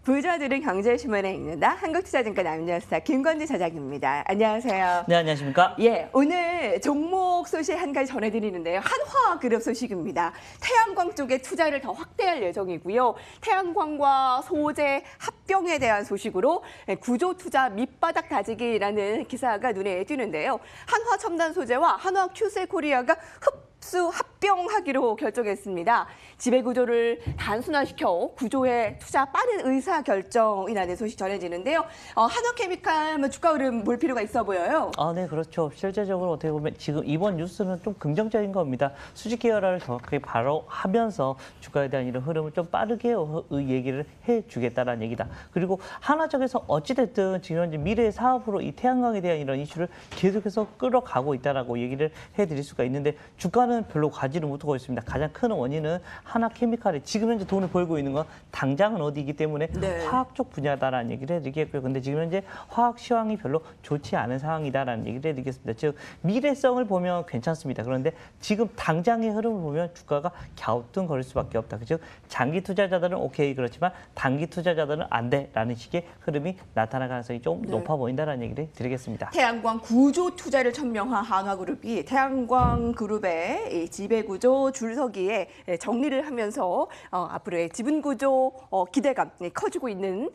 부자들은 경제신문에 읽는다. 한국투자증권 남녀스타 김건지 사장입니다. 안녕하세요. 네, 안녕하십니까? 예, 오늘 종목 소식 한 가지 전해드리는데요. 한화그룹 소식입니다. 태양광 쪽에 투자를 더 확대할 예정이고요. 태양광과 소재 합병에 대한 소식으로 구조 투자 밑바닥 다지기라는 기사가 눈에 띄는데요. 한화첨단소재와 한화큐셀코리아가 흡수 합병하기로 결정했습니다. 지배구조를 단순화시켜 구조에 투자 빠른 의사결정이라는 소식 전해지는데요. 한화케미칼 주가 흐름 볼 필요가 있어 보여요. 네, 그렇죠. 실제적으로 어떻게 보면 지금 이번 뉴스는 좀 긍정적인 겁니다. 수직 계열화를 정확하게 바로 하면서 주가에 대한 이런 흐름을 좀 빠르게 얘기를 해주겠다는 얘기다. 그리고 한화 쪽에서 어찌됐든 지금 현재 미래의 사업으로 이 태양광에 대한 이런 이슈를 계속해서 끌어가고 있다라고 얘기를 해드릴 수가 있는데 주가는 별로 가지를 못하고 있습니다. 가장 큰 원인은 한화케미칼이 지금 현재 돈을 벌고 있는 건 당장은 어디이기 때문에 네. 화학 쪽 분야다라는 얘기를 해드리겠고요. 근데 지금 현재 화학 시황이 별로 좋지 않은 상황이다라는 얘기를 해드리겠습니다. 즉 미래성을 보면 괜찮습니다. 그런데 지금 당장의 흐름을 보면 주가가 갸우뚱거릴 수밖에 없다. 즉 장기 투자자들은 오케이 그렇지만 단기 투자자들은 안 돼라는 식의 흐름이 나타날 가능성이 좀 높아 보인다라는 얘기를 드리겠습니다. 태양광 구조 투자를 천명한 한화그룹이 태양광 그룹의 이 지배구조 줄서기에 정리를 하면서 앞으로의 지분구조 기대감 커지고 있는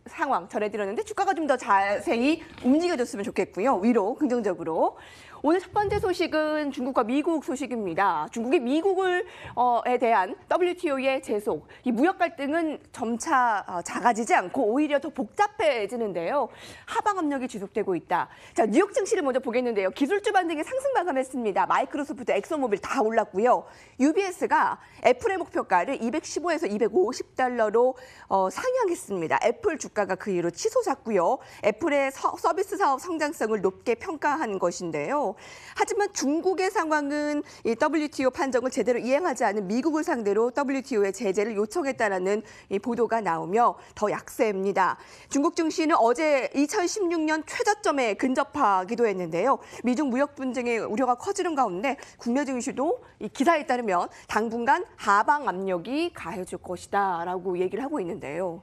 상황 전해드렸는데 주가가 좀 더 자세히 움직여줬으면 좋겠고요. 위로 긍정적으로. 오늘 첫 번째 소식은 중국과 미국 소식입니다. 중국이 미국에 대한 WTO의 제속, 이 무역 갈등은 점차 작아지지 않고 오히려 더 복잡해지는데요. 하방 압력이 지속되고 있다. 자, 뉴욕 증시를 먼저 보겠는데요. 기술주 반등에 상승 마감했습니다. 마이크로소프트, 엑소모빌 다 올랐고요. UBS가 애플의 목표가를 215에서 250달러로 상향했습니다. 애플 주가가 그 이후로 치솟았고요. 애플의 서비스 사업 성장성을 높게 평가한 것인데요. 하지만 중국의 상황은 이 WTO 판정을 제대로 이행하지 않은 미국을 상대로 WTO의 제재를 요청했다라는 이 보도가 나오며 더 약세입니다. 중국 증시는 어제 2016년 최저점에 근접하기도 했는데요. 미중 무역 분쟁의 우려가 커지는 가운데 국내 증시도 이 기사에 따르면 당분간 하방 압력이 가해질 것이다라고 얘기를 하고 있는데요.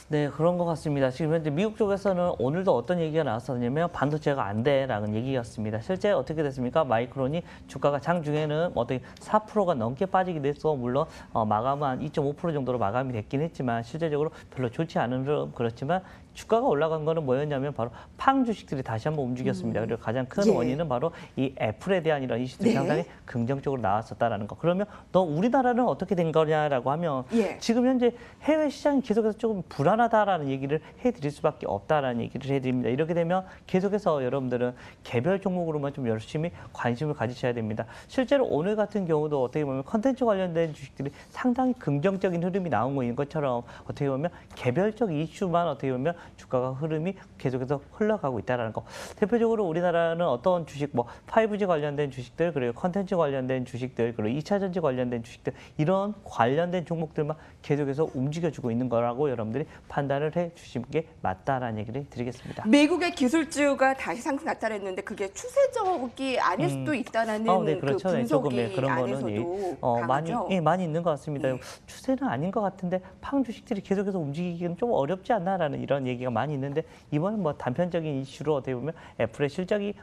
네, 그런 것 같습니다. 지금 현재 미국 쪽에서는 오늘도 어떤 얘기가 나왔었냐면 반도체가 안 돼라는 얘기였습니다. 실제 어떻게 됐습니까? 마이크론이 주가가 장중에는 어떻게 4%가 넘게 빠지게 돼서 물론 마감은 한 2.5% 정도로 마감이 됐긴 했지만 실제적으로 별로 좋지 않은 흐름 그렇지만 주가가 올라간 거는 뭐였냐면 바로 팡 주식들이 다시 한번 움직였습니다. 그리고 가장 큰 원인은 바로 이 애플에 대한 이런 이슈들이 상당히 긍정적으로 나왔었다라는 거. 그러면 너 우리나라는 어떻게 된 거냐라고 하면 지금 현재 해외 시장이 계속해서 조금 불안하다라는 얘기를 해드릴 수밖에 없다라는 얘기를 해드립니다. 이렇게 되면 계속해서 여러분들은 개별 종목으로만 좀 열심히 관심을 가지셔야 됩니다. 실제로 오늘 같은 경우도 어떻게 보면 컨텐츠 관련된 주식들이 상당히 긍정적인 흐름이 나오고 있는 것처럼 어떻게 보면 개별적 이슈만 어떻게 보면 주가가 흐름이 계속해서 흘러가고 있다는 거. 대표적으로 우리나라는 어떤 주식, 5G 관련된 주식들, 그리고 컨텐츠 관련된 주식들, 그리고 2차 전지 관련된 주식들, 이런 관련된 종목들만 계속해서 움직여주고 있는 거라고 여러분들이 판단을 해주시는 게 맞다라는 얘기를 드리겠습니다. 미국의 기술주가 다시 상승 나타냈는데 그게 추세적이 아닐 수도 있다라는 네, 그렇죠. 그 분석이 조금 그런 안에서도 거는 많이 있는 것 같습니다. 추세는 아닌 것 같은데 팡 주식들이 계속해서 움직이기는 좀 어렵지 않나라는 이런 얘기가 많이 있는데 이번엔 단편적인 이슈로 어떻게 보면 애플의 실적이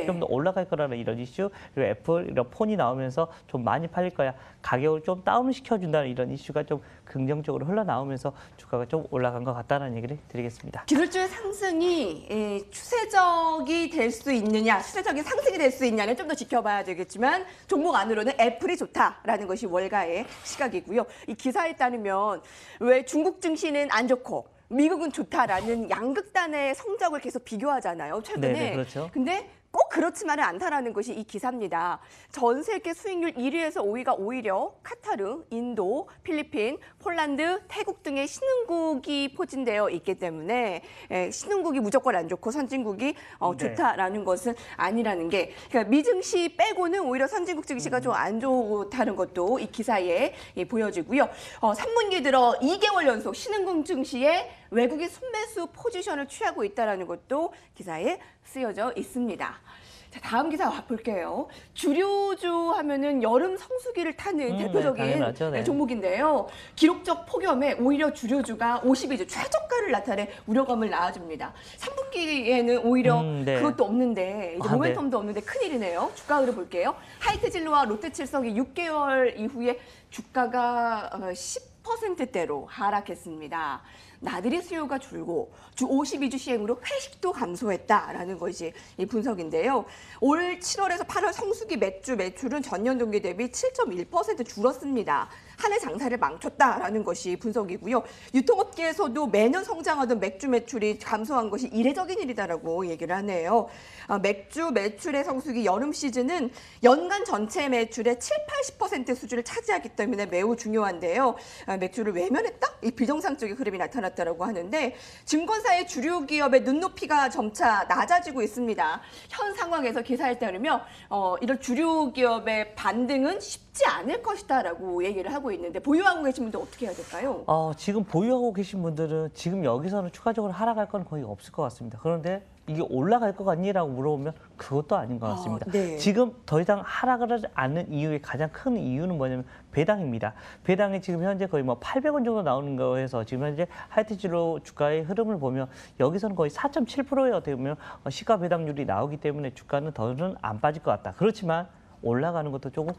좀 더 올라갈 거라는 이런 이슈 그리고 애플 이런 폰이 나오면서 좀 많이 팔릴 거야. 가격을 좀 다운시켜준다는 이런 이슈가 좀 긍정적으로 흘러나오면서 주가가 좀 올라간 것 같다는 얘기를 드리겠습니다. 기술주의 상승이 추세적이 될 수 있느냐, 추세적인 상승이 될 수 있냐는 좀 더 지켜봐야 되겠지만 종목 안으로는 애플이 좋다라는 것이 월가의 시각이고요. 이 기사에 따르면 왜 중국 증시는 안 좋고 미국은 좋다라는 양극단의 성적을 계속 비교하잖아요, 최근에. 네, 그렇죠. 근데 꼭 그렇지만은 않다라는 것이 이 기사입니다. 전 세계 수익률 1위에서 5위가 오히려 카타르, 인도, 필리핀, 폴란드, 태국 등의 신흥국이 포진되어 있기 때문에 신흥국이 무조건 안 좋고 선진국이 좋다라는 것은 아니라는 게 그러니까 미증시 빼고는 오히려 선진국 증시가 좀 안 좋다는 것도 이 기사에 보여지고요. 3분기 들어 2개월 연속 신흥국 증시에 외국인 순매수 포지션을 취하고 있다는 것도 기사에 쓰여져 있습니다. 자, 다음 기사 볼게요. 주류주 하면은 여름 성수기를 타는 대표적인 네, 당연하죠. 네. 종목인데요. 기록적 폭염에 오히려 주류주가 52주 최저가를 나타내 우려감을 낳아줍니다. 3분기에는 오히려 네. 그것도 없는데 이제 아, 모멘텀도 없는데 큰일이네요. 주가 흐름 볼게요. 하이트진로와 롯데칠성이 6개월 이후에 주가가 10%대로 하락했습니다. 나들이 수요가 줄고 주 52주 시행으로 회식도 감소했다라는 것이 이 분석인데요. 올 7월에서 8월 성수기 맥주 매출은 전년 동기 대비 7.1% 줄었습니다. 한 해 장사를 망쳤다라는 것이 분석이고요. 유통업계에서도 매년 성장하던 맥주 매출이 감소한 것이 이례적인 일이다라고 얘기를 하네요. 맥주 매출의 성수기 여름 시즌은 연간 전체 매출의 7-80% 수준을 차지하기 때문에 매우 중요한데요. 맥주를 외면했다? 이 비정상적인 흐름이 나타났다라고 하는데 증권사의 주류 기업의 눈높이가 점차 낮아지고 있습니다. 현 상황에서 기사에 따르면 이런 주류 기업의 반등은 쉽지 않을 것이다라고 얘기를 하고 있는데 보유하고 계신 분들 어떻게 해야 될까요? 지금 보유하고 계신 분들은 지금 여기서는 추가적으로 하락할 건 거의 없을 것 같습니다. 그런데 이게 올라갈 것 같니?라고 물어보면 그것도 아닌 것 같습니다. 네. 지금 더 이상 하락을 하지 않는 이유의 가장 큰 이유는 뭐냐면 배당입니다. 배당이 지금 현재 거의 뭐 800원 정도 나오는 거에서 지금 현재 하이트진로 주가의 흐름을 보면 여기서는 거의 4.7%의 어떻게 보면 시가 배당률이 나오기 때문에 주가는 더는 안 빠질 것 같다. 그렇지만 올라가는 것도 조금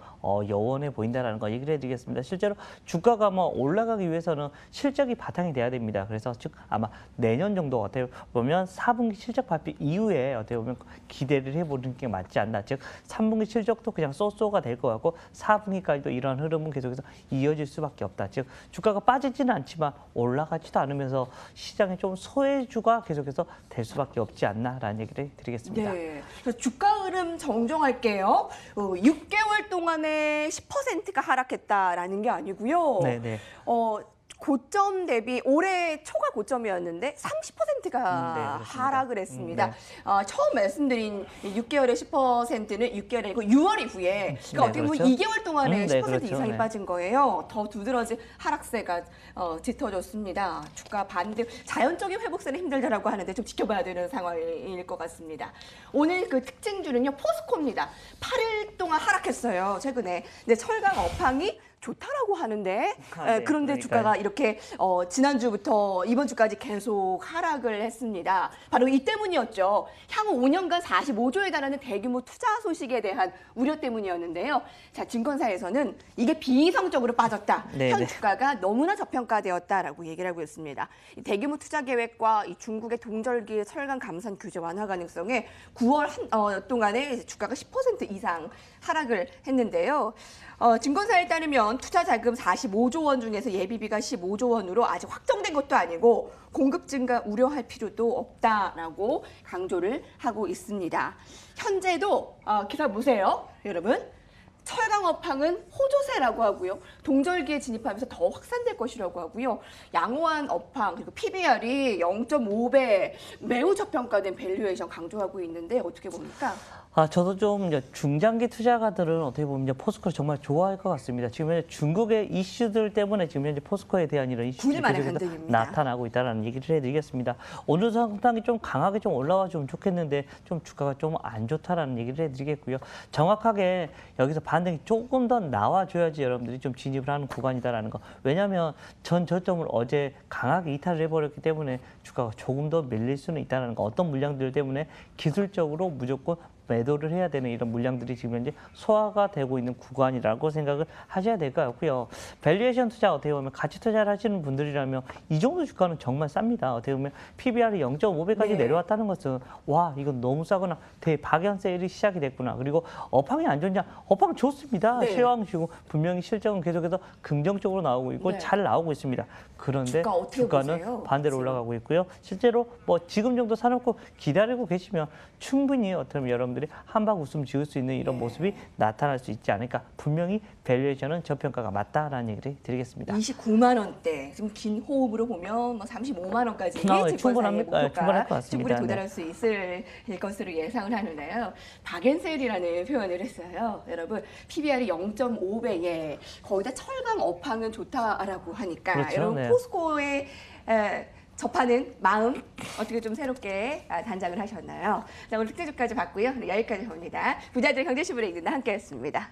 여원해 보인다라는 거 얘기를 해드리겠습니다. 실제로 주가가 뭐 올라가기 위해서는 실적이 바탕이 돼야 됩니다. 그래서 즉 아마 내년 정도 어떻게 보면 4분기 실적 발표 이후에 어떻게 보면 기대를 해보는 게 맞지 않나. 즉 3분기 실적도 그냥 쏘쏘가 될 것 같고 4분기까지도 이런 흐름은 계속해서 이어질 수밖에 없다. 즉 주가가 빠지지는 않지만 올라가지도 않으면서 시장에 좀 소외주가 계속해서 될 수밖에 없지 않나라는 얘기를 드리겠습니다. 네. 그래서 주가 흐름 정정할게요. 6개월 동안에 10%가 하락했다라는 게 아니고요. 네네. 고점 대비 올해 초가 고점이었는데 30%가 네, 그렇습니다. 하락을 했습니다. 네. 처음 말씀드린 6개월의 10%는 6개월 아니고 6월 이후에 그러니까 어떻게 보면 그렇죠. 2개월 동안에 10% 네, 그렇죠. 이상이 네. 빠진 거예요. 더 두드러진 하락세가 짙어졌습니다. 주가 반등, 자연적인 회복세는 힘들다라고 하는데 좀 지켜봐야 되는 상황일 것 같습니다. 오늘 그 특징주는요, 포스코입니다. 8일 동안 하락했어요, 최근에. 근데 철강 업황이 좋다라고 하는데 네, 그런데 그러니까요. 주가가 이렇게 지난주부터 이번 주까지 계속 하락을 했습니다. 바로 이 때문이었죠. 향후 5년간 45조에 달하는 대규모 투자 소식에 대한 우려 때문이었는데요. 자, 증권사에서는 이게 비이성적으로 빠졌다. 네, 현 네. 주가가 너무나 저평가되었다라고 얘기를 하고 있습니다. 이 대규모 투자 계획과 이 중국의 동절기 철강 감산 규제 완화 가능성에 9월 동안에 주가가 10% 이상 하락을 했는데요. 증권사에 따르면 투자 자금 45조 원 중에서 예비비가 15조 원으로 아직 확정된 것도 아니고 공급 증가 우려할 필요도 없다라고 강조를 하고 있습니다. 현재도 기사 보세요, 여러분. 철강 업황은 호조세라고 하고요. 동절기에 진입하면서 더 확산될 것이라고 하고요. 양호한 업황 그리고 PBR이 0.5배 매우 저평가된 밸류에이션 강조하고 있는데 어떻게 봅니까? 저도 좀 이제 중장기 투자가들은 어떻게 보면 이제 포스코를 정말 좋아할 것 같습니다. 지금 현재 중국의 이슈들 때문에 지금 현재 포스코에 대한 이런 이슈들이 군일만의 계속해서 흔들림입니다. 나타나고 있다는 얘기를 해드리겠습니다. 오늘 상당히 좀 강하게 좀 올라와 주면 좋겠는데 좀 주가가 좀 안 좋다라는 얘기를 해드리겠고요. 정확하게 여기서 반등이 조금 더 나와줘야지 여러분들이 좀 진입을 하는 구간이다라는 거. 왜냐하면 전 저점을 어제 강하게 이탈을 해버렸기 때문에 주가가 조금 더 밀릴 수는 있다는 거. 어떤 물량들 때문에 기술적으로 무조건 매도를 해야 되는 이런 물량들이 지금 현재 소화가 되고 있는 구간이라고 생각을 하셔야 될 것 같고요. 밸류에이션 투자 어떻게 보면 가치 투자를 하시는 분들이라면 이 정도 주가는 정말 쌉니다. 어떻게 보면 PBR이 0.5배까지 네. 내려왔다는 것은 와 이건 너무 싸구나. 대박연 세일이 시작이 됐구나. 그리고 업황이 안 좋냐? 업황 좋습니다. 네. 실황시고 분명히 실적은 계속해서 긍정적으로 나오고 있고 네. 잘 나오고 있습니다. 그런데 주가 어떻게 주가는 보세요? 반대로 지금? 올라가고 있고요. 실제로 뭐 지금 정도 사놓고 기다리고 계시면 충분히 어떻게 보면 여러분들이 한박 웃음 지을 수 있는 이런 모습이 나타날 수 있지 않을까. 분명히 밸류에이션은 저평가가 맞다라는 얘기를 드리겠습니다. 29만 원대. 지금 긴 호흡으로 보면 뭐 35만 원까지 네, 충분합니다. 충분할 것 같습니다. 충분히 도달할 수 있을 것으로 예상을 하는데요. 박앤셀이라는 표현을 했어요. 여러분, PBR이 0.5배에 거기다 철강 업황은 좋다라고 하니까 그렇죠, 여러분 네. 포스코의 접하는 마음 어떻게 좀 새롭게 단장을 하셨나요? 자, 오늘 특징주까지 봤고요. 여기까지 봅니다. 부자들 경제신문의 이근다 함께했습니다.